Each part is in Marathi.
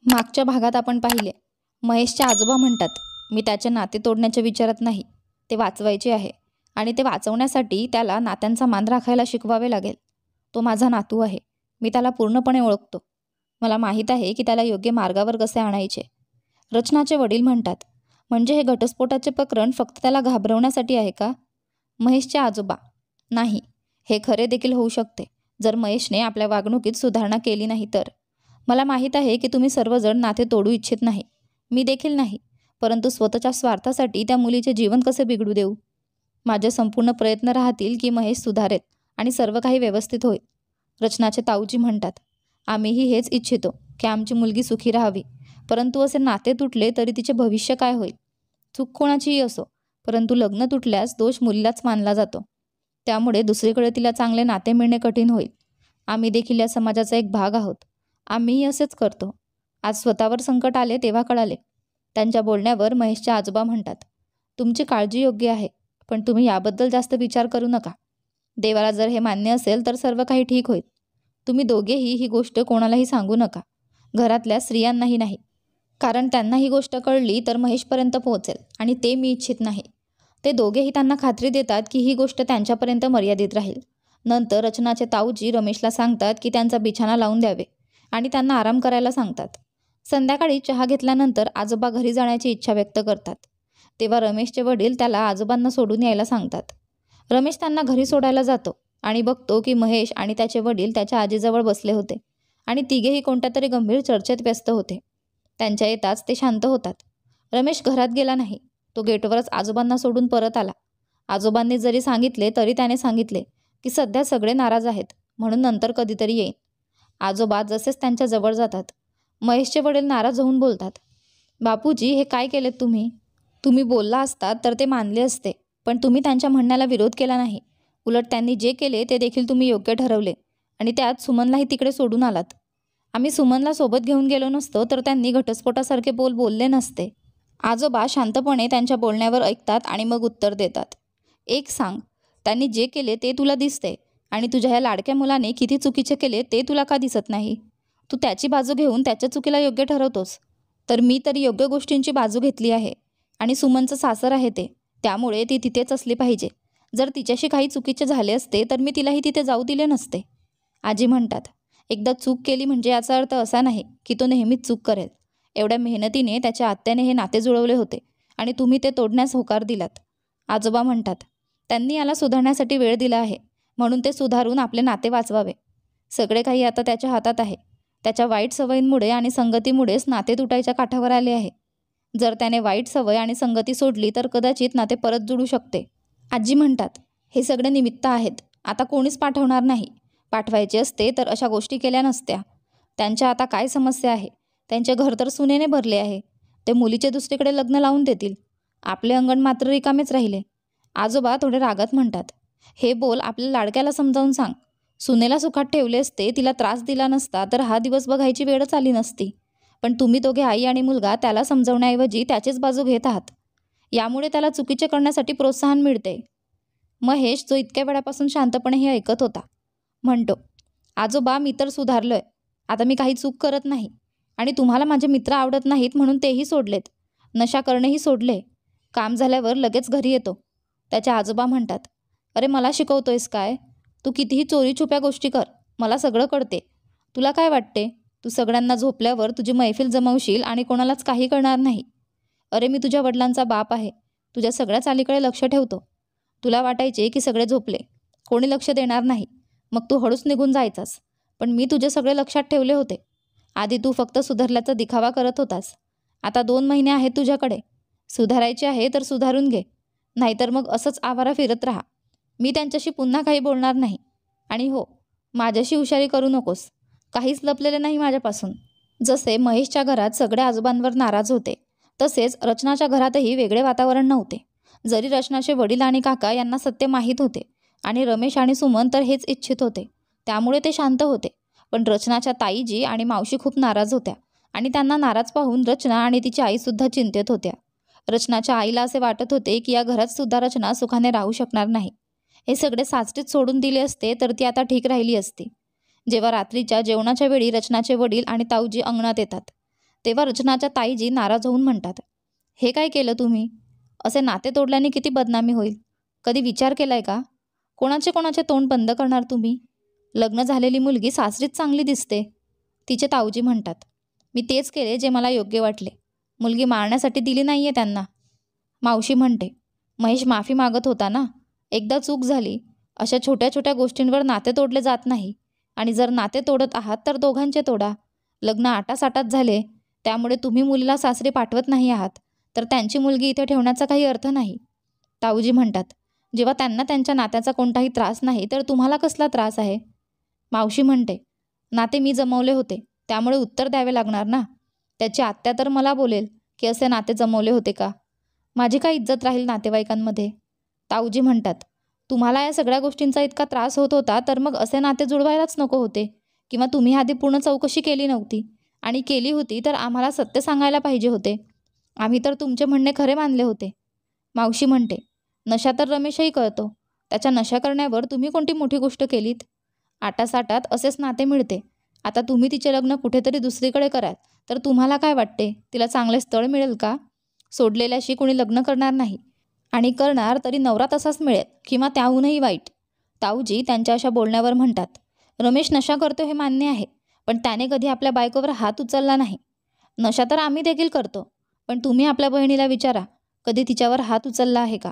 मागच्या भागात आपण पाहिले, महेशचे आजोबा म्हणतात, मी त्याचे नाते तोडण्याच्या विचारात नाही, ते वाचवायचे आहे आणि ते वाचवण्यासाठी त्याला नात्यांचा मान राखायला शिकवावे लागेल. तो माझा नातू आहे, मी त्याला पूर्णपणे ओळखतो. मला माहीत आहे की त्याला योग्य मार्गावर कसे आणायचे. रचनाचे वडील म्हणतात, म्हणजे हे घटस्फोटाचे प्रकरण फक्त त्याला घाबरवण्यासाठी आहे का? महेशचे आजोबा, नाही, हे खरे देखील होऊ शकते जर महेशने आपल्या वागणुकीत सुधारणा केली नाही तर. मला माहीत आहे की तुम्ही सर्वजण नाते तोडू इच्छित नाही, मी देखील नाही, परंतु स्वतःच्या स्वार्थासाठी त्या मुलीचे जीवन कसे बिघडू देऊ? माझे संपूर्ण प्रयत्न राहतील की महेश सुधारेल आणि सर्व काही व्यवस्थित होईल. रचनाचे ताऊजी म्हणतात, आम्हीही हेच इच्छितो की आमची मुलगी सुखी राहावी, परंतु असे नाते तुटले तरी तिचे भविष्य काय होईल? चूक कोणाचीही असो, परंतु लग्न तुटल्यास दोष मुलीलाच मानला जातो. त्यामुळे दुसरीकडे तिला चांगले नाते मिळणे कठीण होईल. आम्ही देखील या समाजाचा एक भाग आहोत. आम्हीही असेच करतो. आज स्वतःवर संकट आले तेव्हा कळाले. त्यांच्या बोलण्यावर महेशचे आजोबा म्हणतात, तुमची काळजी योग्य आहे, पण तुम्ही याबद्दल जास्त विचार करू नका. देवाला जर हे मान्य असेल तर सर्व काही ठीक होईल. तुम्ही दोघेही ही गोष्ट कोणालाही सांगू नका, घरातल्या स्त्रियांनाही नाही, कारण त्यांना ही गोष्ट कळली तर महेशपर्यंत पोहोचेल आणि ते मी इच्छित नाही. ते दोघेही त्यांना खात्री देतात की ही गोष्ट त्यांच्यापर्यंत मर्यादित राहील. नंतर रचनाचे ताऊजी रमेशला सांगतात की त्यांचा बिछाना लावून द्यावे आणि त्यांना आराम करायला सांगतात. संध्याकाळी चहा घेतल्यानंतर आजोबा घरी जाण्याची इच्छा व्यक्त करतात. तेव्हा रमेशचे वडील त्याला आजोबांना सोडून यायला सांगतात. रमेश त्यांना घरी सोडायला जातो आणि बघतो की महेश आणि त्याचे वडील त्याच्या आजीजवळ बसले होते आणि तिघेही कोणत्या तरी गंभीर चर्चेत व्यस्त होते. त्यांच्या येताच ते शांत होतात. रमेश घरात गेला नाही, तो गेटवरच आजोबांना सोडून परत आला. आजोबांनी जरी सांगितले तरी त्याने सांगितले की सध्या सगळे नाराज आहेत, म्हणून नंतर कधीतरी येईन. आजोबा जसेच त्यांच्या जवळ जातात, महेशचे वडील नाराज होऊन बोलतात, बापूजी, हे काय केलेत तुम्ही? तुम्ही बोलला असतात तर ते मानले असते, पण तुम्ही त्यांच्या म्हणण्याला विरोध केला नाही. उलट त्यांनी जे केले ते देखील तुम्ही योग्य ठरवले आणि त्यात सुमनलाही तिकडे सोडून आलात. आम्ही सुमनला सोबत घेऊन गेलो नसतो तर त्यांनी घटस्फोटासारखे बोलले नसते. आजोबा शांतपणे त्यांच्या बोलण्यावर ऐकतात आणि मग उत्तर देतात, एक सांग, त्यांनी जे केले ते तुला दिसते आणि तुझ्या या लाडक्या मुलाने किती चुकीचे केले ते तुला का दिसत नाही? तू त्याची बाजू घेऊन त्याच्या चुकीला योग्य ठरवतोस. तर मी तरी योग्य गोष्टींची बाजू घेतली आहे आणि सुमनचं सासर आहे ते, त्यामुळे ती तिथेच असली पाहिजे. जर तिच्याशी काही चुकीचे झाले असते तर मी तिलाही तिथे जाऊ दिले नसते. आजी म्हणतात, एकदा चूक केली म्हणजे याचा अर्थ असा नाही की तो नेहमीच चूक करेल. एवढ्या मेहनतीने त्याच्या आत्याने हे नाते जुळवले होते आणि तुम्ही ते तोडण्यास होकार दिलात. आजोबा म्हणतात, त्यांनी याला सुधारण्यासाठी वेळ दिला आहे, म्हणून ते सुधारून आपले नाते वाचवावे. सगळे काही आता त्याच्या हातात आहे. त्याच्या वाईट सवयींमुळे आणि संगतीमुळेच नाते तुटायच्या काठावर आले आहे. जर त्याने वाईट सवय आणि संगती सोडली तर कदाचित नाते परत जुळू शकते. आजी म्हणतात, हे सगळे निमित्त आहेत, आता कोणीच पाठवणार नाही. पाठवायचे असते तर अशा गोष्टी केल्या नसत्या. त्यांच्या आता काय समस्या आहे? त्यांचे घर तर सुनेने भरले आहे. ते मुलीचे दुसरीकडे लग्न लावून देतील. आपले अंगण मात्र रिकामेच राहिले. आजोबा थोडे रागात म्हणतात, हे बोल आपल्या लाडक्याला समजावून सांग. सुनेला सुखात ठेवले असते, तिला त्रास दिला नसता तर हा दिवस बघायची वेळच आली नसती. पण तुम्ही दोघे आई आणि मुलगा त्याला समजावण्याऐवजी त्याचीच बाजू घेत आहात. यामुळे त्याला चुकीचे करण्यासाठी प्रोत्साहन मिळते. महेश, जो इतक्या वेळापासून शांतपणे हे ऐकत होता, म्हणतो, आजोबा, मी तर सुधारलोय. आता मी काही चूक करत नाही आणि तुम्हाला माझे मित्र आवडत नाहीत म्हणून तेही सोडलेत. नशा करणेही सोडले. काम झाल्यावर लगेच घरी येतो. त्याचे आजोबा म्हणतात, अरे मला शिकवतोयस काय? तू कितीही चोरी छुप्या गोष्टी कर, मला सगळं कळते. तुला काय वाटते, तू सगळ्यांना झोपल्यावर तुझी मैफिल जमवशील आणि कोणालाच काही कळणार नाही? अरे मी तुझ्या वडिलांचा बाप आहे, तुझ्या सगळ्या चालीकडे लक्ष ठेवतो. तुला वाटायचे की सगळे झोपले, कोणी लक्ष देणार नाही, मग तू हळूच निघून जायचास. पण मी तुझे सगळे लक्षात ठेवले होते. आधी तू फक्त सुधारल्याचा दिखावा करत होतास. आता 2 महिने आहेत तुझ्याकडे. सुधारायचे आहे तर सुधारून घे, नाहीतर मग असंच आवारा फिरत राहा. मी त्यांच्याशी पुन्हा काही बोलणार नाही. आणि हो, माझ्याशी हुशारी करू नकोस. काहीच लपलेले नाही माझ्यापासून. जसे महेशच्या घरात सगळे आजोबांवर नाराज होते, तसेच रचनाच्या घरातही वेगळे वातावरण नव्हते. जरी रचनाचे वडील आणि काका यांना सत्य माहीत होते आणि रमेश आणि सुमन तर हेच इच्छित होते, त्यामुळे ते शांत होते. पण रचनाच्या ताईजी आणि मावशी खूप नाराज होत्या आणि त्यांना नाराज पाहून रचना आणि तिची आईसुद्धा चिंतेत होत्या. रचनाच्या आईला असे वाटत होते की या घरात सुद्धा रचना सुखाने राहू शकणार नाही. हे सगळे साचटीत सोडून दिले असते तर ती आता ठीक राहिली असती. जेव्हा रात्रीच्या जेवणाच्या वेळी रचनाचे वडील आणि ताऊजी अंगणात येतात, तेव्हा रचनाच्या ताईजी नाराज होऊन म्हणतात, हे काय केलं तुम्ही? असे नाते तोडल्याने किती बदनामी होईल. कधी विचार केलाय का? कोणाचे तोंड बंद करणार तुम्ही? लग्न झालेली मुलगी सासरीच चांगली दिसते. तिचे ताऊजी म्हणतात, मी तेच केले जे मला योग्य वाटले. मुलगी मारण्यासाठी दिली नाहीये त्यांना. मावशी म्हणते, महेश माफी मागत होता ना. एकदा चूक झाली. अशा छोट्या छोट्या गोष्टींवर नाते तोडले जात नाही. आणि जर नाते तोडत आहात तर दोघांचे तोडा. लग्न आटासाटात झाले, त्यामुळे तुम्ही मुलीला सासरी पाठवत नाही आहात, तर त्यांची मुलगी इथे ठेवण्याचा काही अर्थ नाही. ताऊजी म्हणतात, जेव्हा त्यांना त्यांच्या नात्याचा कोणताही त्रास नाही तर तुम्हाला कसला त्रास आहे? मावशी म्हणते, नाते मी जमवले होते, त्यामुळे उत्तर द्यावे लागणार ना. त्याची आत्या तर मला बोलेल की असे नाते जमवले होते का? माझी काय इज्जत राहील नातेवाईकांमध्ये? ताऊजी म्हणतात, तुम्हाला या सगळ्या गोष्टींचा इतका त्रास होत होता तर मग असे नाते जुळवायलाच नको होते. किंवा तुम्ही आधी पूर्ण चौकशी केली नव्हती. आणि केली होती तर आम्हाला सत्य सांगायला पाहिजे होते. आम्ही तर तुमचे म्हणणे खरे मानले होते. मावशी म्हणते, नशा तर रमेशही करतो. त्याच्या नशा करण्यावर तुम्ही कोणती मोठी गोष्ट केलीत? आटासाटात असेच नाते मिळते. आता तुम्ही तिचे लग्न कुठेतरी दुसरीकडे कराल तर तुम्हाला काय वाटते, तिला चांगले स्थळ मिळेल का? सोडलेल्याशी कोणी लग्न करणार नाही. आणि करणार तरी नवरा तसाच मिळेल किंवा त्याहूनही वाईट. ताऊजी त्यांच्या अशा बोलण्यावर म्हणतात, रमेश नशा करतो हे मान्य आहे, पण त्याने कधी आपल्या बायकोवर हात उचलला नाही. नशा तर आम्ही देखील करतो, पण तुम्ही आपल्या बहिणीला विचारा, कधी तिच्यावर हात उचलला आहे का?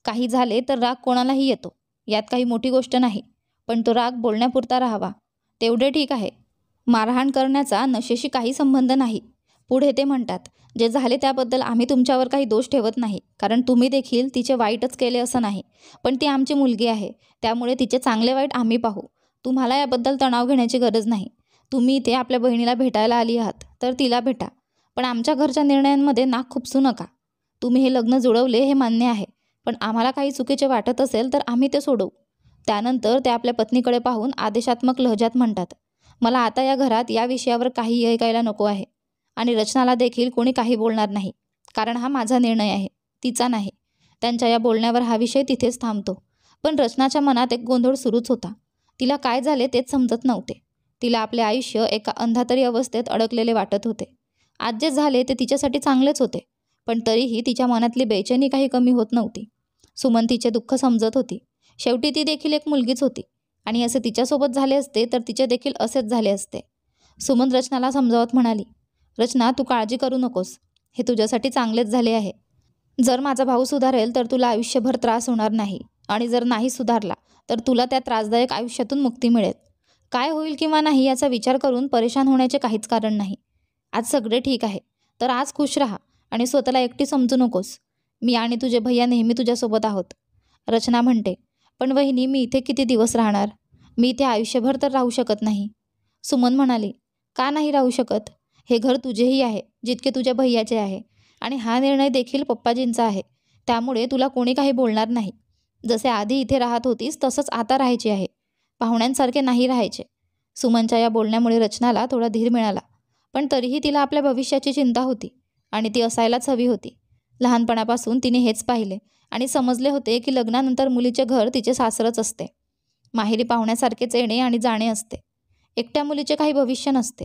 काही झाले तर राग कोणालाही येतो, यात काही मोठी गोष्ट नाही. पण तो राग बोलण्यापुरता राहावा, तेवढे ठीक आहे. मारहाण करण्याचा नशेशी काही संबंध नाही. पुढे ते म्हणतात, जे झाले त्याबद्दल आम्ही तुमच्यावर काही दोष ठेवत नाही, कारण तुम्ही देखील तिचे वाईटच केले असं नाही. पण ती आमची मुलगी आहे, त्यामुळे तिचे चांगले वाईट आम्ही पाहू. तुम्हाला याबद्दल तणाव घेण्याची गरज नाही. तुम्ही इथे आपल्या बहिणीला भेटायला आली आहात तर तिला भेटा, पण आमच्या घरच्या निर्णयांमध्ये नाक खुपसू नका. तुम्ही हे लग्न जुळवले हे मान्य आहे, पण आम्हाला काही चुकीचे वाटत असेल तर आम्ही ते सोडवू. त्यानंतर ते आपल्या पत्नीकडे पाहून आदेशात्मक लहजात म्हणतात, मला आता या घरात या विषयावर काही ऐकायला नको आहे. आणि रचनाला देखील कोणी काही बोलणार नाही, कारण हा माझा निर्णय आहे, तिचा नाही. त्यांच्या या बोलण्यावर हा विषय तिथेच थांबतो. पण रचनाच्या मनात एक गोंधळ सुरूच होता. तिला काय झाले तेच समजत नव्हते. तिला आपले आयुष्य एका अंधातरी अवस्थेत अडकलेले वाटत होते. आज जे झाले ते तिच्यासाठी चांगलेच होते, पण तरीही तिच्या मनातली बेचैनी काही कमी होत नव्हती. सुमन तिचे दुःख समजत होती. शेवटी ती देखील एक मुलगीच होती, आणि असे तिच्यासोबत झाले असते तर तिचे देखील असेच झाले असते. सुमन रचनाला समजावत म्हणाली, रचना, तू काळजी करू नकोस, हे तुझ्यासाठी चांगलेच झाले आहे. जर माझा भाऊ सुधारेल तर तुला आयुष्यभर त्रास होणार नाही, आणि जर नाही सुधारला तर तुला त्या त्रासदायक आयुष्यातून मुक्ती मिळेल. काय होईल किंवा नाही याचा विचार करून परेशान होण्याचे काहीच कारण नाही. आज सगळे ठीक आहे, तर आज खुश राहा आणि स्वतःला एकटी समजू नकोस. मी आणि तुझे भैया नेहमी तुझ्यासोबत आहोत. रचना म्हणते, पण वहिनी, मी इथे किती दिवस राहणार? मी इथे आयुष्यभर तर राहू शकत नाही. सुमन म्हणाली, का नाही राहू शकत? हे घर तुझेही आहे जितके तुझ्या भैयाचे आहे, आणि हा निर्णय देखील पप्पाजींचा आहे. त्यामुळे तुला कोणी काही बोलणार नाही. जसे आधी इथे राहत होतीस तसंच आता राहायचे आहे, पाहुण्यांसारखे नाही राहायचे. सुमनच्या या बोलण्यामुळे रचनाला थोडा धीर मिळाला, पण तरीही तिला आपल्या भविष्याची चिंता होती, आणि ती असायलाच हवी होती. लहानपणापासून तिने हेच पाहिले आणि समजले होते की लग्नानंतर मुलीचे घर तिचे सासरच असते. माहेरी पाहुण्यासारखेच येणे आणि जाणे असते. एकट्या मुलीचे काही भविष्य नसते.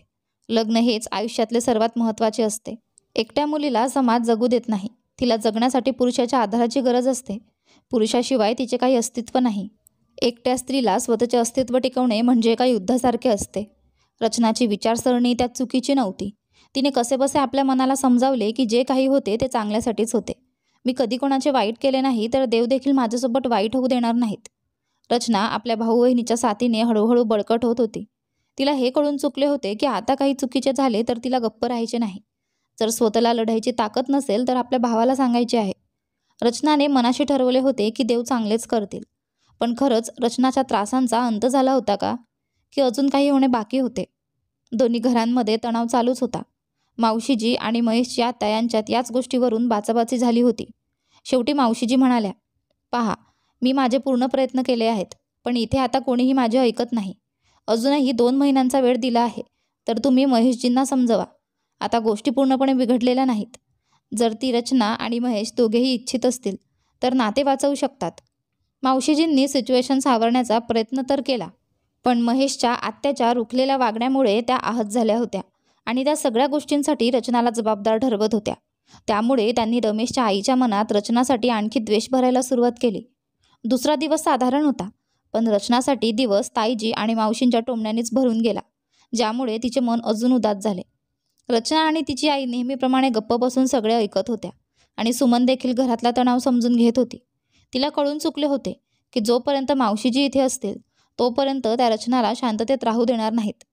लग्न हेच आयुष्यातले सर्वात महत्त्वाचे असते. एकट्या मुलीला समाज जगू देत नाही. तिला जगण्यासाठी पुरुषाच्या आधाराची गरज असते. पुरुषाशिवाय तिचे काही अस्तित्व नाही. एकट्या स्त्रीला स्वतःचे अस्तित्व टिकवणे म्हणजे एका युद्धासारखे असते. रचनाची विचारसरणी त्यात चुकीची नव्हती. तिने कसेबसे आपल्या मनाला समजावले की जे काही होते ते चांगल्यासाठीच होते. मी कधी कोणाचे वाईट केले नाही तर देव देखील माझ्यासोबत वाईट होऊ देणार नाहीत. रचना आपल्या भाऊ बहिणीच्या साथीने हळूहळू बळकट होत होती. तिला हे कळून चुकले होते की आता काही चुकीचे झाले तर तिला गप्प राहायचे नाही. जर स्वतःला लढायची ताकद नसेल तर आपल्या भावाला सांगायचे आहे. रचनाने मनाशी ठरवले होते की देव चांगलेच करतील. पण खरंच रचनाच्या त्रासांचा अंत झाला होता का, की अजून काही होणे बाकी होते? दोन्ही घरांमध्ये तणाव चालूच होता. मावशीजी आणि महेशची आत्या यांच्यात याच गोष्टीवरून बाचाबाची झाली होती. शेवटी मावशीजी म्हणाल्या, पहा, मी माझे पूर्ण प्रयत्न केले आहेत, पण इथे आता कोणीही माझे ऐकत नाही. अजूनही 2 महिन्यांचा वेळ दिला आहे, तर तुम्ही महेशजींना समजवा. आता गोष्टी पूर्णपणे बिघडलेल्या नाहीत. जर ती रचना आणि महेश दोघेही इच्छित असतील तर नाते वाचवू शकतात. मावशीजींनी सिच्युएशन सावरण्याचा प्रयत्न तर केला, पण महेशच्या आत्याच्या रुखलेल्या वागण्यामुळे त्या आहत झाल्या होत्या आणि त्या सगळ्या गोष्टींसाठी रचनाला जबाबदार ठरवत होत्या. त्यामुळे त्यांनी रमेशच्या आईच्या मनात रचनासाठी आणखी द्वेष भरायला सुरुवात केली. दुसरा दिवस साधारण होता, पण रचनासाठी दिवस ताईजी आणि मावशींच्या टोमण्यानेच भरून गेला, ज्यामुळे तिचे मन अजून उदास झाले. रचना आणि तिची आई नेहमीप्रमाणे गप्प बसून सगळे ऐकत होत्या आणि सुमन देखील घरातला तणाव समजून घेत होती. तिला कळून चुकले होते की जोपर्यंत मावशीजी इथे असतील तोपर्यंत त्या रचनाला शांततेत राहू देणार नाहीत.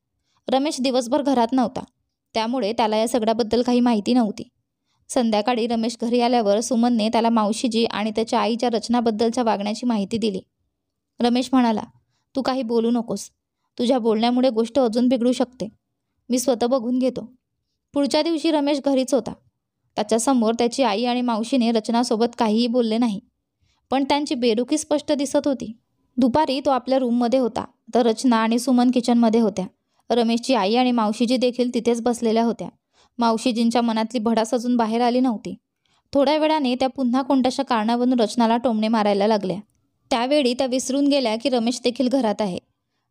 रमेश दिवसभर घरात नव्हता, त्यामुळे त्याला या सगळ्याबद्दल काही माहिती नव्हती. संध्याकाळी रमेश घरी आल्यावर सुमनने त्याला मावशीजी आणि त्याच्या आईच्या रचनाबद्दलच्या वागण्याची माहिती दिली. रमेश म्हणाला, तू काही बोलू नकोस. तुझ्या बोलण्यामुळे गोष्ट अजून बिघडू शकते. मी स्वतः बघून घेतो. पुढच्या दिवशी रमेश घरीच होता. त्याच्यासमोर त्याची आई आणि मावशीने रचनासोबत काहीही बोलले नाही, पण त्यांची बेरुखी स्पष्ट दिसत होती. दुपारी तो आपल्या रूममध्ये होता, तर रचना आणि सुमन किचनमध्ये होत्या. रमेशची आई आणि मावशीजी देखील तिथेच बसलेल्या होत्या. मावशीजींच्या मनातली भडास अजून बाहेर आली नव्हती. थोड्या वेळाने त्या पुन्हा कोणत्याशा कारणावरून रचनाला टोमणे मारायला लागल्या. त्यावेळी त्या विसरून गेल्या की रमेश देखील घरात आहे.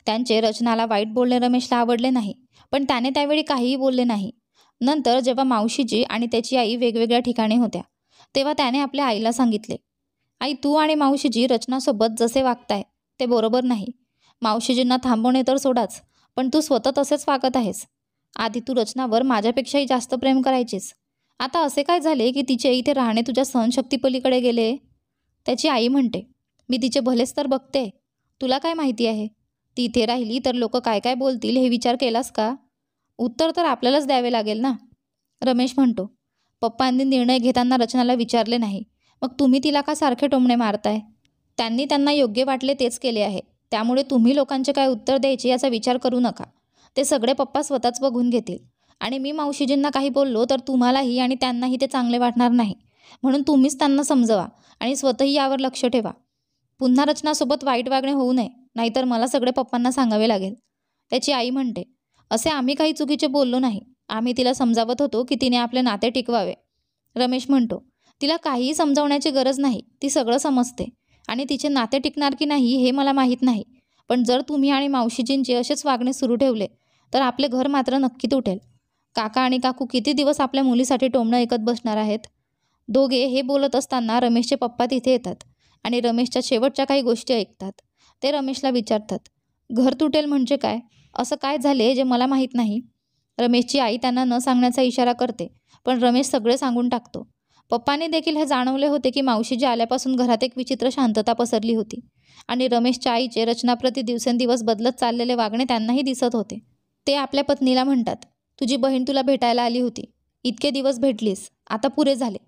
त्यांचे रचनाला वाईट बोलणे रमेशला आवडले नाही, पण त्याने त्यावेळी काहीही बोलले नाही. नंतर जेव्हा मावशीजी आणि त्याची आई वेगवेगळ्या ठिकाणी होत्या, तेव्हा त्याने आपल्या आईला सांगितले, आई, तू आणि मावशीजी रचनासोबत जसे वागताय ते बरोबर नाही. मावशीजींना थांबवणे तर सोडाच, पण तू स्वतः तसेच वागत आहेस. आधी तू रचनावर माझ्यापेक्षाही जास्त प्रेम करायचीस. आता असे काय झाले की तिचे इथे राहणे तुझ्या सहनशक्तीपलीकडे गेले? त्याची आई म्हणते, मी तिचे भलेच तर बघते. तुला काय माहिती आहे? ती इथे राहिली तर लोक काय काय बोलतील हे विचार केलास का? उत्तर तर आपल्यालाच द्यावे लागेल ना. रमेश म्हणतो, पप्पांनी निर्णय घेताना रचनाला विचारले नाही, मग तुम्ही तिला का सारखे टोमणे मारताय? त्यांनी त्यांना योग्य वाटले तेच केले आहे. त्यामुळे तुम्ही लोकांचे काय उत्तर द्यायचे याचा विचार करू नका. ते सगळे पप्पा स्वतःच बघून घेतील. आणि मी मावशीजींना काही बोललो तर तुम्हालाही आणि त्यांनाही ते चांगले वाटणार नाही. म्हणून तुम्हीच त्यांना समजवा आणि स्वतःही यावर लक्ष ठेवा. पुन्हा रचनासोबत वाईट वागणे होऊ नये, नाहीतर मला सगळे पप्पांना सांगावे लागेल. त्याची आई म्हणते, असे आम्ही काही चुकीचे बोललो नाही. आम्ही तिला समजावत होतो की तिने आपले नाते टिकवावे. रमेश म्हणतो, तिला काहीही समजावण्याची गरज नाही. ती सगळं समजते आणि तिचे नाते टिकणार की नाही हे मला माहीत नाही. पण जर तुम्ही आणि मावशीजींचे असेच वागणे सुरू ठेवले तर आपले घर मात्र नक्की तुटेल. काका आणि काकू किती दिवस आपल्या मुलीसाठी टोमणं ऐकत बसणार आहेत? दोघे हे बोलत असताना रमेशचे पप्पा तिथे येतात आणि रमेशच्या शेवटच्या काही गोष्टी ऐकतात. ते रमेशला विचारतात, घर तुटेल म्हणजे काय? असं काय झाले जे मला माहीत नाही? रमेशची आई त्यांना न सांगण्याचा इशारा करते, पण रमेश सगळे सांगून टाकतो. पप्पांनी देखील हे जाणवले होते की मावशीजी आल्यापासून घरात एक विचित्र शांतता पसरली होती आणि रमेशच्या आईचे रचनाप्रती दिवसेंदिवस बदलत चाललेले वागणे त्यांनाही दिसत होते. ते आपल्या पत्नीला म्हणतात, तुझी बहीण तुला भेटायला आली होती. इतके दिवस भेटलीस, आता पुरे झाले.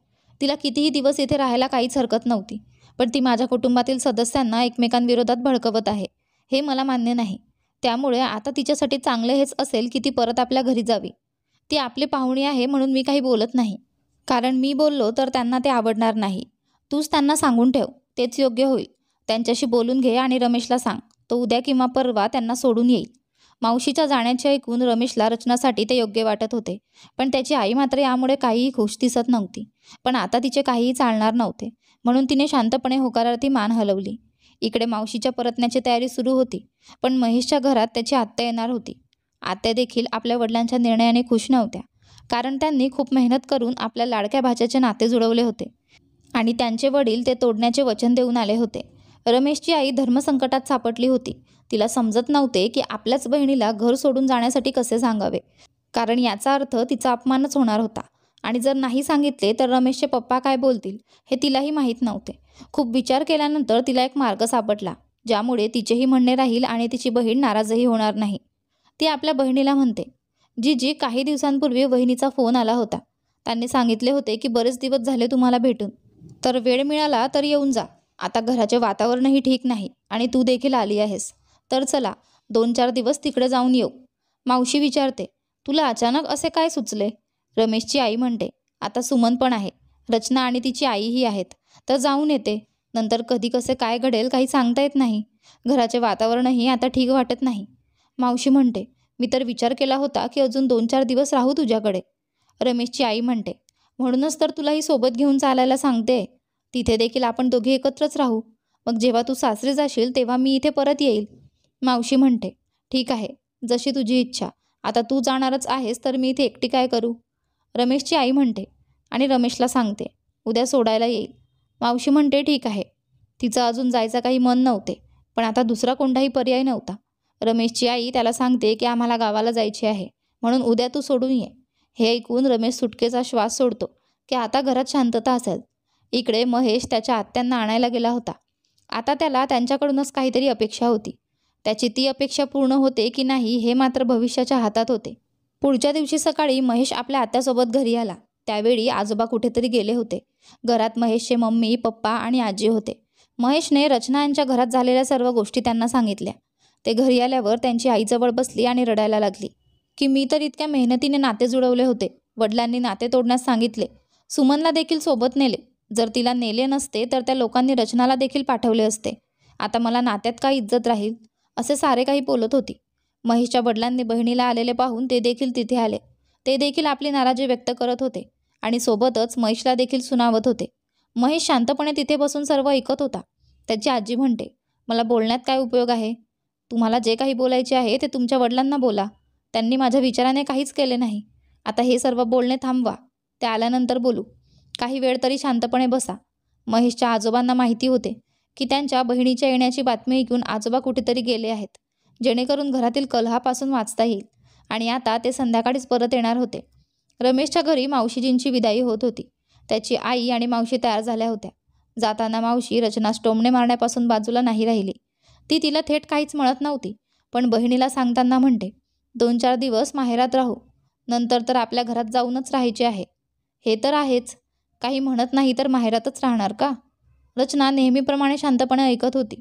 तिला कितीही दिवस इथे राहायला काहीच हरकत नव्हती, पण ती माझ्या कुटुंबातील सदस्यांना एकमेकांविरोधात भडकवत आहे. हे मला मान्य नाही. त्यामुळे आता तिच्यासाठी चांगले हेच असेल की ती परत आपल्या घरी जावी. ती आपली पाहुणी आहे म्हणून मी काही बोलत नाही, कारण मी बोललो तर त्यांना ते आवडणार नाही. तूच त्यांना सांगून ठेव, तेच योग्य होईल. त्यांच्याशी बोलून घे आणि रमेशला सांग, तो उद्या किंवा परवा त्यांना सोडून येईल. मावशीच्या जाण्याचे ऐकून रमेशला रचनासाठी ते योग्य वाटत होते, पण त्याची आई मात्र यामुळे काहीही खुश दिसत नव्हती. पण आता तिचे काहीही चालणार नव्हते, म्हणून तिने शांतपणे होकारार्थी मान हलवली. इकडे मावशीच्या परतण्याची तयारी सुरू होती, पण महेशच्या घरात त्याची आत्या येणार होती. आत्या देखील आपल्या वडिलांच्या निर्णयाने खुश नव्हत्या, कारण त्यांनी खूप मेहनत करून आपल्या लाडक्या भाच्याचे नाते जुळवले होते आणि त्यांचे वडील ते तोडण्याचे वचन देऊन आले होते. रमेशची आई धर्मसंकटात सापडली होती. तिला समजत नव्हते की आपल्याच बहिणीला घर सोडून जाण्यासाठी कसे सांगावे, कारण याचा अर्थ तिचा अपमानच होणार होता आणि जर नाही सांगितले तर रमेशचे पप्पा काय बोलतील हे तिलाही माहीत नव्हते. खूप विचार केल्यानंतर तिला एक मार्ग सापडला, ज्यामुळे तिचेही म्हणणे राहील आणि तिची बहीण नाराजही होणार नाही. ती आपल्या बहिणीला म्हणते, जीजी, काही दिवसांपूर्वी वहिनीचा फोन आला होता. त्यांनी सांगितले होते की बरेच दिवस झाले तुम्हाला भेटून, तर वेळ मिळाला तर येऊन जा. आता घराचे वातावरणही ठीक नाही आणि तू देखील आली आहेस, तर चला 2-4 दिवस तिकडे जाऊन येऊ. मावशी विचारते, तुला अचानक असे काय सुचले? रमेशची आई म्हणते, आता सुमन पण आहे, रचना आणि तिची आईही आहेत, तर जाऊन येते. नंतर कधी कसे काय घडेल काही सांगता येत नाही. घराचे वातावरणही आता ठीक वाटत नाही. मावशी म्हणते, मी तर विचार केला होता की अजून 2-4 दिवस राहू तुझ्याकडे. रमेशची आई म्हणते, म्हणूनच तर तुलाही सोबत घेऊन चालायला सांगते. तिथे देखील आपण दोघे एकत्रच राहू. मग जेव्हा तू सासरी जाशील तेव्हा मी इथे परत येईल. मावशी म्हणते, ठीक आहे, जशी तुझी इच्छा. आता तू जाणारच आहेस तर मी इथे एकटी काय करू? रमेशची आई म्हणते आणि रमेशला सांगते, उद्या सोडायला येईल. मावशी म्हणते ठीक आहे. तिचं अजून जायचं काही मन नव्हते, पण आता दुसरा कोणताही पर्याय नव्हता. रमेशची आई त्याला सांगते की आम्हाला गावाला जायचे आहे, म्हणून उद्या तू सोडून ये. हे ऐकून रमेश सुटकेचा श्वास सोडतो की आता घरात शांतता असेल. इकडे महेश त्याच्या आत्यांना आणायला गेला होता. आता त्याला त्यांच्याकडूनच काहीतरी अपेक्षा होती. त्याची ती अपेक्षा पूर्ण होते की नाही हे मात्र भविष्याच्या हातात होते. पुढच्या दिवशी सकाळी महेश आपल्या आत्यासोबत घरी आला. त्यावेळी आजोबा कुठेतरी गेले होते. घरात महेशचे मम्मी, पप्पा आणि आजी होते. महेशने रचना यांच्या घरात झालेल्या सर्व गोष्टी त्यांना सांगितल्या. ते घरी आल्यावर त्यांची आईजवळ बसली आणि रडायला लागली की मी तर इतक्या मेहनतीने नाते जुळवले होते. वडिलांनी नाते तोडण्यास सांगितले. सुमनला देखील सोबत नेले. जर तिला नेले नसते तर त्या लोकांनी रचनाला देखील पाठवले असते. आता मला नात्यात काय इज्जत राहील, असे सारे काही बोलत होती. महेशच्या वडिलांनी बहिणीला आलेले पाहून ते देखील तिथे आले. ते देखील आपली नाराजी व्यक्त करत होते आणि सोबतच महेशला देखील सुनावत होते. महेश शांतपणे तिथे बसून सर्व ऐकत होता. त्याची आजी म्हणते, मला बोलण्यात काय उपयोग आहे? तुम्हाला जे काही बोलायचे आहे ते तुमच्या वडिलांना बोला. त्यांनी माझ्या विचाराने काहीच केले नाही. आता हे सर्व बोलणे थांबवा. ते आल्यानंतर बोलू. काही वेळ तरी शांतपणे बसा. महेशच्या आजोबांना माहिती होते की त्यांच्या बहिणीच्या येण्याची बातमी ऐकून आजोबा कुठेतरी गेले आहेत, जेणेकरून घरातील कलहापासून वाचता येईल. आणि आता ते संध्याकाळीच परत येणार होते. रमेशच्या घरी मावशीजींची विदाई होत होती. त्याची आई आणि मावशी तयार झाल्या होत्या. जाताना मावशी रचनास टोमणे मारण्यापासून बाजूला नाही राहिली. ती तिला थेट काहीच म्हणत नव्हती, पण बहिणीला सांगताना म्हणते, 2-4 दिवस माहेरात राहू, नंतर तर आपल्या घरात जाऊनच राहायचे आहे. हे तर आहेच, काही म्हणत नाही तर माहेरातच राहणार का? रचना नेहमीप्रमाणे शांतपणे ऐकत होती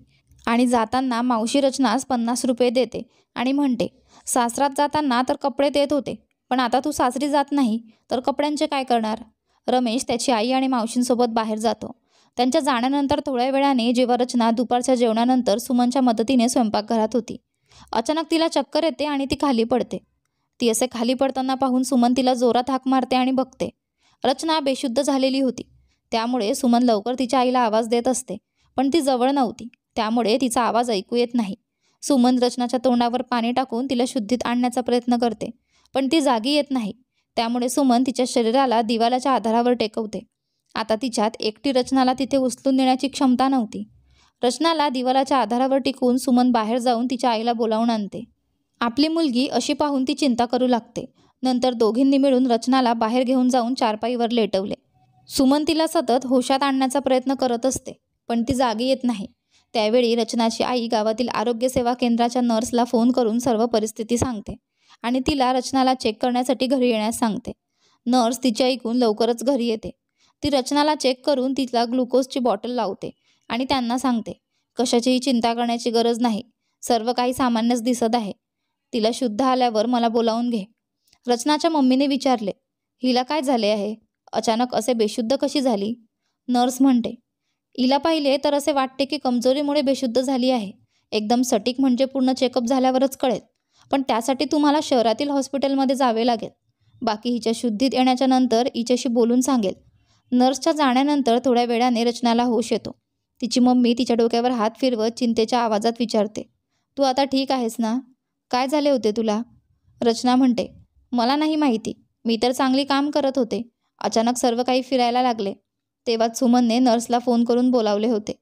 आणि जाताना मावशी रचनास 50 रुपये देते आणि म्हणते, सासरात जाताना तर कपडे देत होते, पण आता तू सासरी जात नाही तर कपड्यांचे काय करणार? रमेश त्याची आई आणि मावशींसोबत बाहेर जातो. त्यांच्या जाण्यानंतर थोड्या वेळाने जेव्हा रचना दुपारच्या जेवणानंतर सुमनच्या मदतीने स्वयंपाकघरात होती, अचानक तिला चक्कर येते आणि ती खाली पडते. ती असे खाली पडताना पाहून सुमन तिला जोरात हाक मारते आणि बघते. रचना बेशुद्ध झालेली होती. त्यामुळे सुमन लवकर तिच्या आईला आवाज देत असते, पण ती जवळ नव्हती, त्यामुळे तिचा आवाज ऐकू येत नाही. सुमन रचनाच्या तोंडावर पाणी टाकून तिला शुद्धीत आणण्याचा प्रयत्न करते, पण ती जागी येत नाही. त्यामुळे सुमन तिच्या शरीराला दिवालाच्या आधारावर टेकवते. आता तिच्यात एकटी रचनाला तिथे उचलून नेण्याची क्षमता नव्हती. रचनाला दिवालाच्या आधारावर टिकवून सुमन बाहेर जाऊन तिच्या आईला बोलावून आणते. आपली मुलगी अशी पाहून ती चिंता करू लागते. नंतर दोघींनी मिळून रचनाला बाहेर घेऊन जाऊन चारपाईवर लेटवले. सुमन तिला सतत होशात आणण्याचा प्रयत्न करत असते, पण ती जागी येत नाही. त्यावेळी रचनाची आई गावातील आरोग्य सेवा केंद्राच्या नर्सला फोन करून सर्व परिस्थिती सांगते आणि तिला रचनाला चेक करण्यासाठी घरी येण्यास सांगते. नर्स तिचे ऐकून लवकरच घरी येते. ती रचनाला चेक करून तिला ग्लुकोजची बॉटल लावते आणि त्यांना सांगते, कशाचीही चिंता करण्याची गरज नाही, सर्व काही सामान्यच दिसत आहे. तिला शुद्ध आल्यावर मला बोलावून घे. रचनाच्या मम्मीने विचारले, हिला काय झाले आहे? अचानक असे बेशुद्ध कशी झाली? नर्स म्हणते, हिला पाहिले तर असे वाटते की कमजोरीमुळे बेशुद्ध झाली आहे. एकदम सटीक म्हणजे पूर्ण चेकअप झाल्यावरच कळेल, पण त्यासाठी तुम्हाला शहरातील हॉस्पिटलमध्ये जावे लागेल. बाकी हिच्या शुद्धीत येण्याच्या नंतर हिच्याशी बोलून सांगेल. नर्सच्या जाण्यानंतर थोड्या वेळाने रचनाला होश येतो. तिची मम्मी तिच्या डोक्यावर हात फिरवत चिंतेच्या आवाजात विचारते, तू आता ठीक आहेस ना? काय झाले होते तुला? रचना म्हणते, मला नाही माहिती, मी तर चांगली काम करत होते. अचानक सर्व काही फिरायला लागले. तेव्हाच सुमनने नर्सला फोन करून बोलावले होते.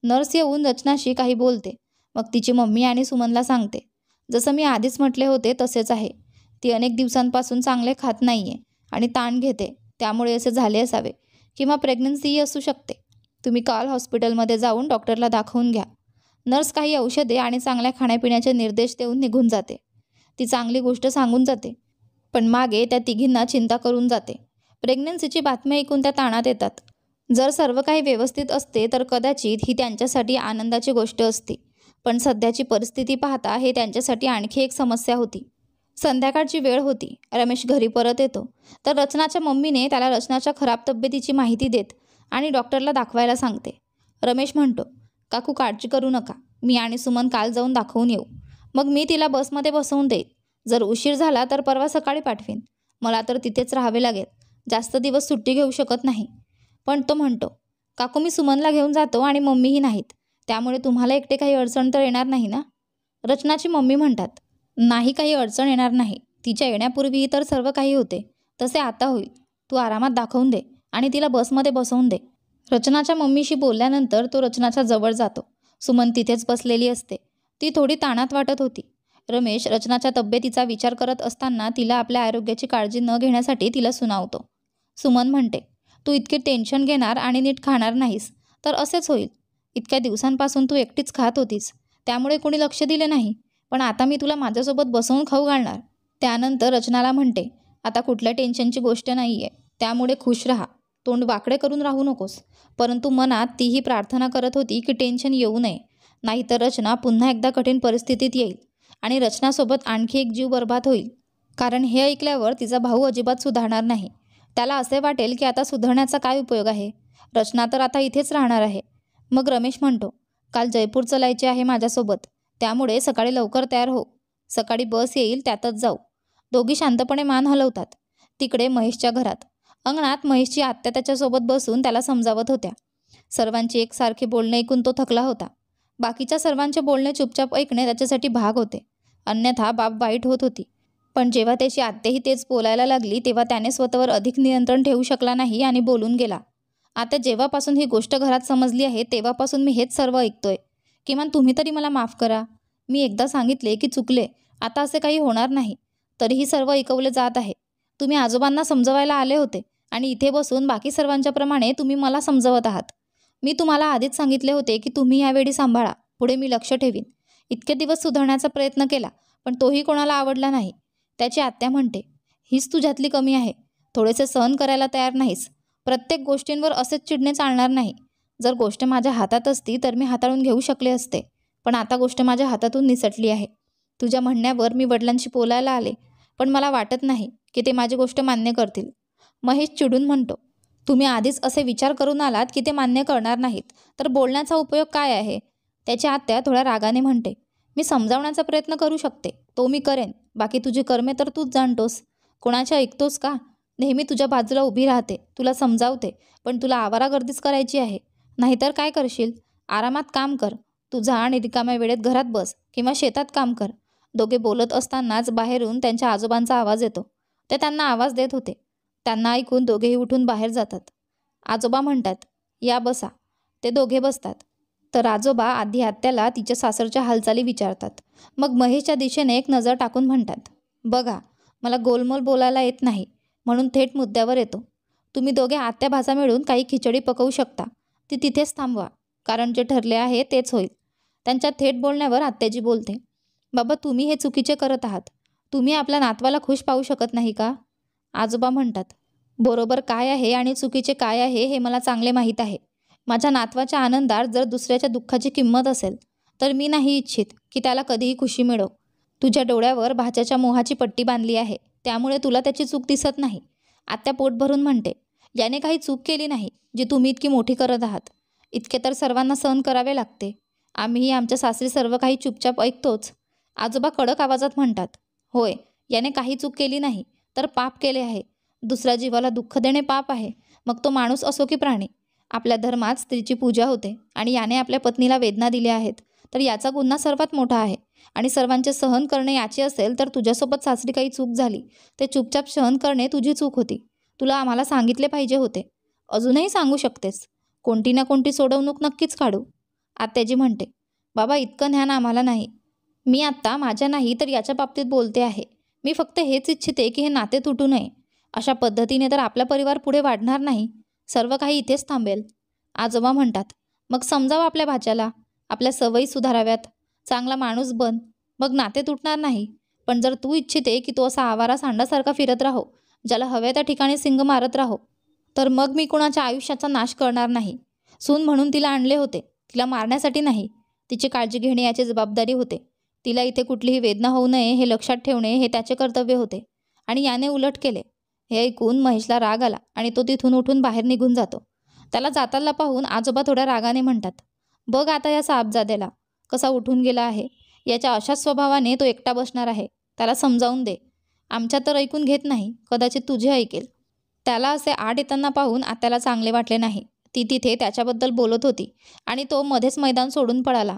नर्स येऊन रचनाशी काही बोलते. मग तिची मम्मी आणि सुमनला सांगते, जसं मी आधीच म्हटले होते तसेच आहे. ती अनेक दिवसांपासून चांगले खात नाहीये आणि ताण घेते, त्यामुळे असे झाले असावे, किंवा प्रेग्नन्सीही असू शकते. तुम्ही काल हॉस्पिटलमध्ये जाऊन डॉक्टरला दाखवून घ्या. नर्स काही औषधे आणि चांगल्या खाण्यापिण्याचे निर्देश देऊन निघून जाते. ती चांगली गोष्ट सांगून जाते, पण मागे त्या तिघींना चिंता करून जाते. प्रेग्नन्सीची बातमी ऐकून त्या ताणात येतात. जर सर्व काही व्यवस्थित असते तर कदाचित ही त्यांच्यासाठी आनंदाची गोष्ट असती, पण सध्याची परिस्थिती पाहता हे त्यांच्यासाठी आणखी एक समस्या होती. संध्याकाळची वेळ होती. रमेश घरी परत येतो तर रचनाच्या मम्मीने त्याला रचनाच्या खराब तब्येतीची माहिती देत आणि डॉक्टरला दाखवायला सांगते. रमेश म्हणतो, काकू काळजी करू नका, मी आणि सुमन काल जाऊन दाखवून येऊ. मग मी तिला बसमध्ये बसवून देईन. जर उशीर झाला तर परवा सकाळी पाठवीन. मला तर तिथेच राहावे लागेल, जास्त दिवस सुट्टी घेऊ शकत नाही. पण तो म्हणतो, काकू मी सुमनला घेऊन जातो आणि मम्मीही नाहीत, त्यामुळे तुम्हाला एकटे काही अडचण तर येणार नाही ना? रचनाची मम्मी म्हणतात, नाही काही अडचण येणार नाही, तिच्या येण्यापूर्वी तर सर्व काही होते, तसे आता होईल. तू आरामात दाखवून दे आणि तिला बसमध्ये बसवून दे. रचनाच्या मम्मीशी बोलल्यानंतर तो रचनाच्या जवळ जातो. सुमन तिथेच बसलेली असते. ती थोडी ताणात वाटत होती. रमेश रचनाच्या तब्येतीचा विचार करत असताना तिला आपल्या आरोग्याची काळजी न घेण्यासाठी तिला सुनावतो. सुमन म्हणते, तू इतके टेन्शन घेणार आणि नीट खाणार नाहीस तर असेच होईल. इतक्या दिवसांपासून तू एकटीच खात होतीस, त्यामुळे कोणी लक्ष दिले नाही. पण आता मी तुला माझ्यासोबत बसवून खाऊ घालणार. त्यानंतर रचनाला म्हणते, आता कुठल्या टेन्शनची गोष्ट नाही आहे, त्यामुळे खुश राहा. तोंड वाकडे करून राहू नकोस. परंतु मनात तीही प्रार्थना करत होती की टेन्शन येऊ नये, नाहीतर रचना पुन्हा एकदा कठीण परिस्थितीत येईल आणि रचनासोबत आणखी एक जीव बर्बाद होईल. कारण हे ऐकल्यावर तिचा भाऊ अजिबात सुधारणार नाही. त्याला असे वाटेल की आता सुधारण्याचा काय उपयोग आहे, रचना तर आता इथेच राहणार आहे. मग रमेश म्हणतो, काल जयपूर चलायचे आहे माझ्यासोबत, त्यामुळे सकाळी लवकर तयार हो. सकाळी बस येईल त्यातच जाऊ. दोघी शांतपणे मान हलवतात. तिकडे महेशच्या घरात अंगणात महेशची आत्या त्याच्यासोबत बसून त्याला समजावत होत्या. सर्वांची एकसारखे बोलणे ऐकून तो थकला होता. बाकीच्या सर्वांचे बोलणे चुपचाप ऐकणे त्याच्यासाठी भाग होते, अन्यथा बाब वाईट होत होती. पण जेव्हा त्याची आत्याही तेच बोलायला लागली तेव्हा त्याने स्वतःवर अधिक नियंत्रण ठेवू शकला नाही आणि बोलून गेला. आता जेव्हापासून ही गोष्ट घरात समजली आहे तेव्हापासून मी हेच सर्व ऐकतोय. किमान तुम्ही तरी मला माफ करा. मी एकदा सांगितले की चुकले, आता असे काही होणार नाही. तरीही सर्व ऐकवले जात आहे. तुम्ही आजोबांना समजवायला आले होते आणि इथे बसून बाकी सर्वांच्या प्रमाणे तुम्ही मला समजवत आहात. मी तुम्हाला आधीच सांगितले होते की तुम्ही यावेळी सांभाळा, पुढे मी लक्ष ठेवीन. इतके दिवस सुधारण्याचा प्रयत्न केला पण तोही कोणाला आवडला नाही. त्याची आत्या म्हणते, हीच तुझ्यातली कमी आहे. थोडेसे सहन करायला तयार नाहीस. प्रत्येक गोष्टींवर असेच चिडणे चालणार नाही. जर गोष्ट माझ्या हातात असती तर मी हाताळून घेऊ शकले असते, पण आता गोष्ट माझ्या हातातून निसटली आहे. तुझ्या म्हणण्यावर मी वडिलांशी बोलायला आले, पण मला वाटत नाही की ते माझी गोष्ट मान्य करतील. महेश चिडून म्हणतो, तुम्ही आधीच असे विचार करून आलात की ते मान्य करणार नाहीत तर बोलण्याचा उपयोग काय आहे. त्याची आत्या थोड्या रागाने म्हणते, मी समजावण्याचा प्रयत्न करू शकते, तो मी करेन. बाकी तुझी कर्मे तर तूच जाणतोस. कोणाच्या ऐकतोस का. नेहमी तुझ्या बाजूला उभी राहते, तुला समजावते, पण तुला आवारागर्दीच करायची आहे. नाहीतर काय करशील. आरामात काम कर. तुझा आणि रिकाम्या वेळेत घरात बस किंवा शेतात काम कर. दोघे बोलत असतानाच बाहेरून त्यांच्या आजोबांचा आवाज येतो. ते त्यांना आवाज देत होते. त्यांना ऐकून दोघेही उठून बाहेर जातात. आजोबा म्हणतात, या बसा. ते दोघे बसतात. तर आजोबा आधी आत्याला तिच्या सासरच्या हालचाली विचारतात. मग महेशच्या दिशेने एक नजर टाकून म्हणतात, बघा, मला गोलमोल बोलायला येत नाही, म्हणून थेट मुद्द्यावर येतो. तुम्ही दोघे आत्या भाचा मिळून काही खिचडी पकवू शकता. ती तिथेच थांबवा, कारण जे ठरले आहे तेच होईल. त्यांच्या थेट बोलण्यावर आत्याजी बोलते, बाबा तुम्ही हे चुकीचे करत आहात. तुम्ही आपल्या नातवाला खुश पाहू शकत नाही का. आजोबा म्हणतात, बरोबर काय आहे आणि चुकीचे काय आहे हे मला चांगले माहीत आहे. माझ्या नातवाच्या आनंदात जर दुसऱ्याच्या दुःखाची किंमत असेल तर मी नाही इच्छित की त्याला कधीही खुशी मिळो. तुझ्या डोळ्यावर भाच्याच्या मोहाची पट्टी बांधली आहे, त्यामुळे तुला त्याची चूक दिसत नाही. आत्या पोट भरून म्हणते, याने काही चूक केली नाही जी तुम्ही इतकी मोठी करत आहात. इतके तर सर्वांना सहन करावे लागते. आम्हीही आमच्या सासरी सर्व काही चुपचाप ऐकतोच. आजोबा कडक आवाजात म्हणतात, होय, याने काही चूक केली नाही तर पाप केले आहे. दुसऱ्या जीवाला दुःख देणे पाप आहे, मग तो माणूस असो की प्राणी. आपल्या धर्मात स्त्रीची पूजा होते आणि याने आपल्या पत्नीला वेदना दिल्या आहेत, तर याचा गुन्हा सर्वात मोठा आहे. आणि सर्वांचे सहन करणे याची असेल तर तुझ्यासोबत सासरी काही चूक झाली, ते चुपचाप सहन करणे तुझी चूक होती. तुला आम्हाला सांगितले पाहिजे होते. अजूनही सांगू शकतेस. कोणती ना कोणती सोडवणूक नक्कीच काढू. आत्याजी म्हणते, बाबा इतकं ज्ञान आम्हाला नाही. मी आत्ता माझ्या नाही तर याच्या बाबतीत बोलते आहे. मी फक्त हेच इच्छिते की हे नाते तुटू नये. अशा पद्धतीने तर आपला परिवार पुढे वाढणार नाही. सर्व काही इथेच थांबेल. आजोबा म्हणतात, मग समजावं आपल्या भाच्याला. आपल्या सवयी सुधाराव्यात. चांगला माणूस बन, मग नाते तुटणार नाही. पण जर तू इच्छिते की तो असा आवारा सांडासारखा फिरत राहो, ज्याला हव्या त्या ठिकाणी सिंग मारत राहो, तर मग मी कुणाच्या आयुष्याचा नाश करणार नाही. सून म्हणून तिला आणले होते, तिला मारण्यासाठी नाही. तिची काळजी घेणे याची जबाबदारी होते. तिला इथे कुठलीही वेदना होऊ नये हे लक्षात ठेवणे हे त्याचे कर्तव्य होते. आणि याने उलट केले. हे ऐकून महेशला राग आला आणि तो तिथून उठून बाहेर निघून जातो. त्याला जाताना पाहून आजोबा थोड्या रागाने म्हणतात, बघ आता या साबजाद्याला कसा उठून गेला आहे. याच्या अशाच स्वभावाने तो एकटा बसणार आहे. त्याला समजावून दे. आमच्या तर ऐकून घेत नाही, कदाचित तुझे ऐकेल. त्याला असे आड येताना पाहून आत्याला चांगले वाटले नाही. ती तिथे त्याच्याबद्दल बोलत होती आणि तो मध्येच मैदान सोडून पळाला.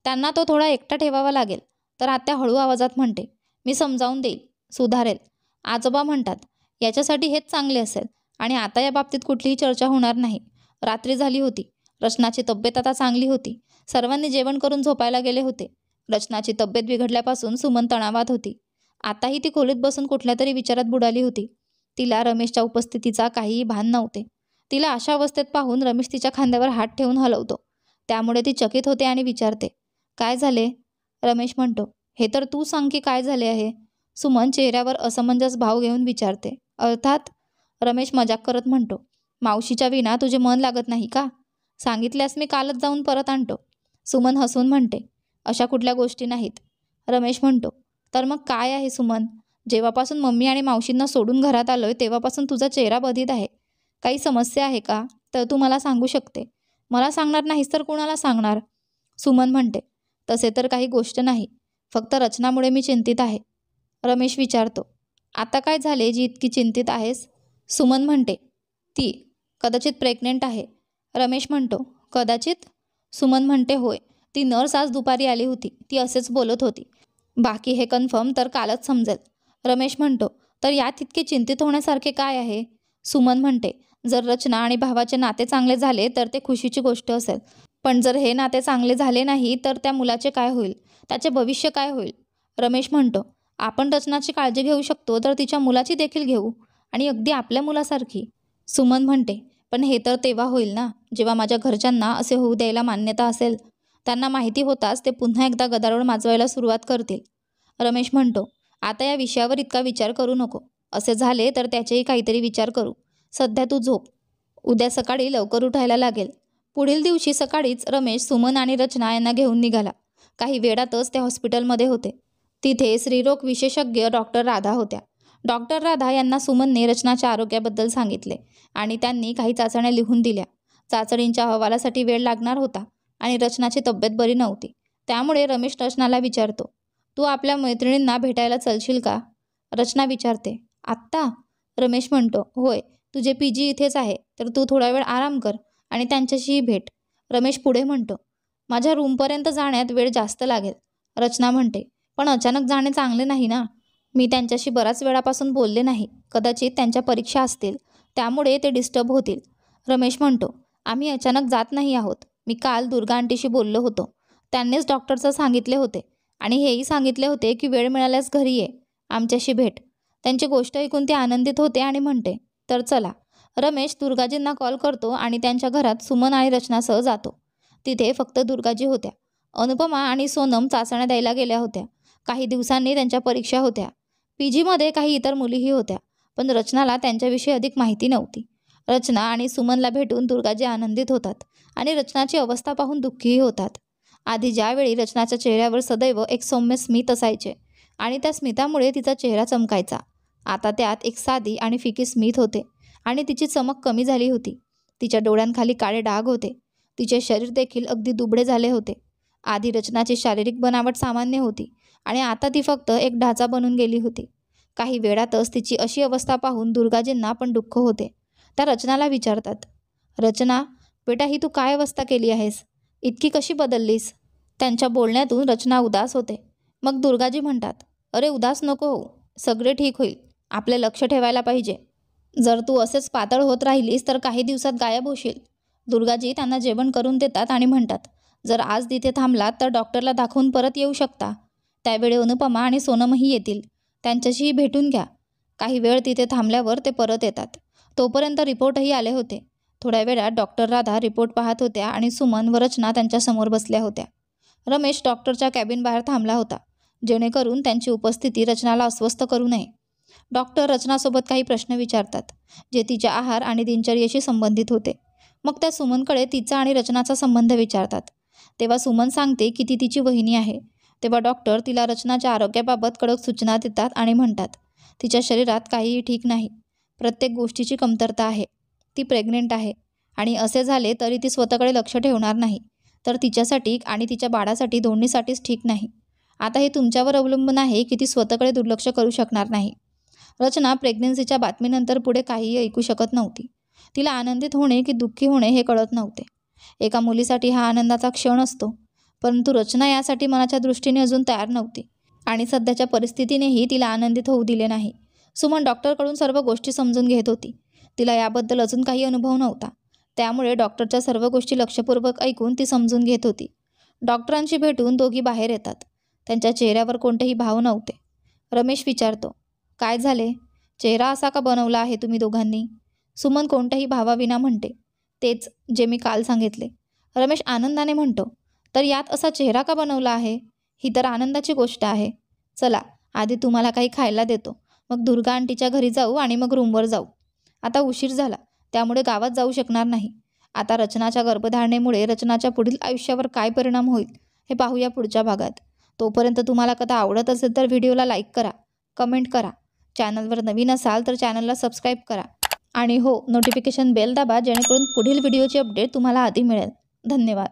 त्यांना तो थोडा एकटा ठेवावा लागेल. तर आत्या हळू आवाजात म्हणते, मी समजावून देईल. सुधारेल. आजोबा म्हणतात, याच्यासाठी हेच चांगले असेल. आणि आता या बाबतीत कुठलीही चर्चा होणार नाही. रात्री झाली होती. रचनाची तब्येत आता चांगली होती. सर्वांनी जेवण करून झोपायला गेले होते. रचनाची तब्येत बिघडल्यापासून सुमन तणावात होती. आताही ती खोलीत बसून कुठल्या तरी विचारात बुडाली होती. तिला रमेशच्या उपस्थितीचा काहीही भान नव्हते. तिला अशा अवस्थेत पाहून रमेश तिच्या खांद्यावर हात ठेवून हलवतो. त्यामुळे ती चकित होते आणि विचारते, काय झाले? रमेश म्हणतो, हे तर तू सांग की काय झाले आहे? सुमन चेहऱ्यावर असमंजस भाव घेऊन विचारते, अर्थात. रमेश मजाक करत म्हणतो, मावशीच्या विना तुझे मन लागत नाही का? सांगितल्यास मी कालच जाऊन परत आणतो. सुमन हसून म्हणते, अशा कुठल्या गोष्टी नाहीत. रमेश म्हणतो, तर मग काय आहे सुमन? जेव्हापासून मम्मी आणि मावशींना सोडून घरात आलोय तेव्हापासून तुझा चेहरा बधित आहे. काही समस्या आहे का? तर तू मला सांगू शकते. मला सांगणार नाहीस तर कुणाला सांगणार? सुमन म्हणते, तसे तर काही गोष्ट नाही. फक्त रचनामुळे मी चिंतित आहे. रमेश विचारतो, आता काय झाले जी इतकी चिंतित आहेस? सुमन म्हणते, ती कदाचित प्रेग्नेंट आहे. रमेश म्हणतो, कदाचित? सुमन म्हणते, होय. ती नर्स आज दुपारी आली होती. ती असेच बोलत होती. बाकी हे कन्फर्म तर कालच समजेल. रमेश म्हणतो, तर यात इतके चिंतित होण्यासारखे काय आहे? सुमन म्हणते, जर रचना आणि भावाचे नाते चांगले झाले तर ते खुशीची गोष्ट असेल. पण जर हे नाते चांगले झाले नाही तर त्या मुलाचे काय होईल? त्याचे भविष्य काय होईल? रमेश म्हणतो, आपण रचनाची काळजी घेऊ शकतो तर तिच्या मुलाची देखील घेऊ, आणि अगदी आपल्या मुलासारखी. सुमन म्हणते, पण हे तर तेव्हा होईल ना जेव्हा माझ्या घरच्यांना असे होऊ द्यायला मान्यता असेल. त्यांना माहिती होताच ते पुन्हा एकदा गदारोळ माजवायला सुरुवात करतील. रमेश म्हणतो, आता या विषयावर इतका विचार करू नको. असे झाले तर त्याचेही काहीतरी विचार करू. सध्या तू झोप. उद्या सकाळी लवकर उठायला लागेल. पुढील दिवशी सकाळीच रमेश सुमन आणि रचना यांना घेऊन निघाला. काही वेळातच ते हॉस्पिटलमध्ये होते. तिथे स्त्रीरोग विशेषज्ञ डॉक्टर राधा होत्या. डॉक्टर राधा यांना सुमनने रचनाच्या आरोग्याबद्दल सांगितले आणि त्यांनी काही चाचण्या लिहून दिल्या. चाचणींच्या अहवालासाठी वेळ लागणार होता आणि रचनाची तब्येत बरी नव्हती. त्यामुळे रमेश रचनाला विचारतो, तू आपल्या मैत्रिणींना भेटायला चलशील का? रचना विचारते, आत्ता? रमेश म्हणतो, होय. तुझे पीजी इथेच आहे तर तू थोडा वेळ आराम कर आणि त्यांच्याशीही भेट. रमेश पुढे म्हणतो, माझ्या रूमपर्यंत जाण्यात वेळ जास्त लागेल. रचना म्हणते, पण अचानक जाणे चांगले नाही ना. मी त्यांच्याशी बराच वेळापासून बोलले नाही. कदाचित त्यांच्या परीक्षा असतील त्यामुळे ते डिस्टर्ब होतील. रमेश म्हणतो, आम्ही अचानक जात नाही आहोत. मी काल दुर्गा आंटीशी बोललो होतो. त्यांनीच डॉक्टरचं सांगितले होते आणि हेही सांगितले होते की वेळ मिळाल्यास घरी ये, आमच्याशी भेट. त्यांची गोष्ट ऐकून ती आनंदित होते आणि म्हणते, तर चला. रमेश दुर्गाजींना कॉल करतो आणि त्यांच्या घरात सुमन आणि रचनासह जातो. तिथे फक्त दुर्गाजी होत्या. अनुपमा आणि सोनम चाचण्या द्यायला गेल्या होत्या. काही दिवसांनी त्यांच्या परीक्षा होत्या. पीजीमध्ये काही इतर मुलीही होत्या, पण रचनाला त्यांच्याविषयी अधिक माहिती नव्हती. रचना आणि सुमनला भेटून दुर्गाजी आनंदित होतात आणि रचनाची अवस्था पाहून दुःखीही होतात. आधी ज्यावेळी रचनाच्या चेहऱ्यावर सदैव एक सौम्य स्मित असायचे आणि त्या स्मितामुळे तिचा चेहरा चमकायचा, आता त्यात एक साधी आणि फिकी स्मित होते आणि तिची चमक कमी झाली होती. तिच्या डोळ्यांखाली काळे डाग होते. तिचे शरीर देखील अगदी दुबळे झाले होते. आधी रचनाची शारीरिक बनावट सामान्य होती आणि आता ती फक्त एक ढाचा बनून गेली होती. काही वेळातच तिची अशी अवस्था पाहून दुर्गाजींना पण दुःख होते. त्या रचनाला विचारतात, रचना बेटा, ही तू काय अवस्था केली आहेस? इतकी कशी बदललीस? त्यांच्या बोलण्यातून रचना उदास होते. मग दुर्गाजी म्हणतात, अरे उदास नको होऊ, सगळे ठीक होईल. आपले लक्ष ठेवायला पाहिजे. जर तू असेच पातळ होत राहिलीस तर काही दिवसात गायब होशील. दुर्गाजी त्यांना जेवण करून देतात आणि म्हणतात, जर आज तिथे थांबलात तर डॉक्टरला दाखवून परत येऊ शकता. त्यावेळी अनुपमा आणि सोनमही येतील. त्यांच्याशीही भेटून घ्या. काही वेळ तिथे थांबल्यावर ते परत येतात. तोपर्यंत रिपोर्टही आले होते. थोड्या वेळात डॉक्टर राधा रिपोर्ट पाहत होत्या आणि सुमन व रचना त्यांच्यासमोर बसल्या होत्या. रमेश डॉक्टरच्या कॅबिन बाहेर थांबला होता, जेणेकरून त्यांची उपस्थिती रचनाला अस्वस्थ करू नये. डॉक्टर रचनासोबत काही प्रश्न विचारतात, जे तिच्या आहार आणि दिनचर्येशी संबंधित होते. मग त्या सुमनकडे तिचा आणि रचनाचा संबंध विचारतात. तेव्हा सुमन सांगते की ती तिची वहिनी आहे. तेव्हा डॉक्टर तिला रचनाच्या आरोग्याबाबत कडक सूचना देतात आणि म्हणतात, तिच्या शरीरात काहीही ठीक नाही. प्रत्येक गोष्टीची कमतरता आहे. ती प्रेग्नेंट आहे आणि असे झाले तरी ती स्वतःकडे लक्ष ठेवणार नाही तर तिच्यासाठी आणि तिच्या बाळासाठी दोन्हीसाठीच ठीक नाही. आता हे तुमच्यावर अवलंबून आहे की ती स्वतःकडे दुर्लक्ष करू शकणार नाही. रचना प्रेग्नन्सीच्या बातमीनंतर पुढे काहीही ऐकू शकत नव्हती. तिला आनंदित होणे की दुःखी होणे हे कळत नव्हते. एका मुलीसाठी हा आनंदाचा क्षण असतो, परंतु रचना यासाठी मनाच्या दृष्टीने अजून तयार नव्हती. आणि सध्याच्या परिस्थितीनेही तिला आनंदित होऊ दिले नाही. सुमन डॉक्टरकडून सर्व गोष्टी समजून घेत होती. तिला याबद्दल अजून काही अनुभव नव्हता, त्यामुळे डॉक्टरच्या सर्व गोष्टी लक्षपूर्वक ऐकून ती समजून घेत होती. डॉक्टरांशी भेटून दोघी बाहेर येतात. त्यांच्या चेहऱ्यावर कोणतेही भाव नव्हते. रमेश विचारतो, काय झाले? चेहरा असा का बनवला आहे तुम्ही दोघांनी? सुमन कोणत्याही भावाविना म्हणते, तेच जे मी काल सांगितले. रमेश आनंदाने म्हणतो, तर यात असा चेहरा का बनवला आहे? ही तर आनंदाची गोष्ट आहे. चला आधी तुम्हाला काही खायला देतो, मग दुर्गा आंटीच्या घरी जाऊ आणि मग रूमवर जाऊ. आता उशीर झाला, त्यामुळे गावात जाऊ शकणार नाही. आता रचनाच्या गर्भधारणेमुळे रचनाच्या पुढील आयुष्यावर काय परिणाम होईल हे पाहूया पुढच्या भागात. तोपर्यंत तुम्हाला कथा आवडत असेल तर व्हिडिओला लाईक करा, कमेंट करा. चॅनलवर नवीन असाल तर चॅनलला सबस्क्राईब करा. आणि हो, नोटिफिकेशन बेल दाबा जेणेकरून पुढील व्हिडिओची अपडेट तुम्हाला आधी मिळेल. धन्यवाद.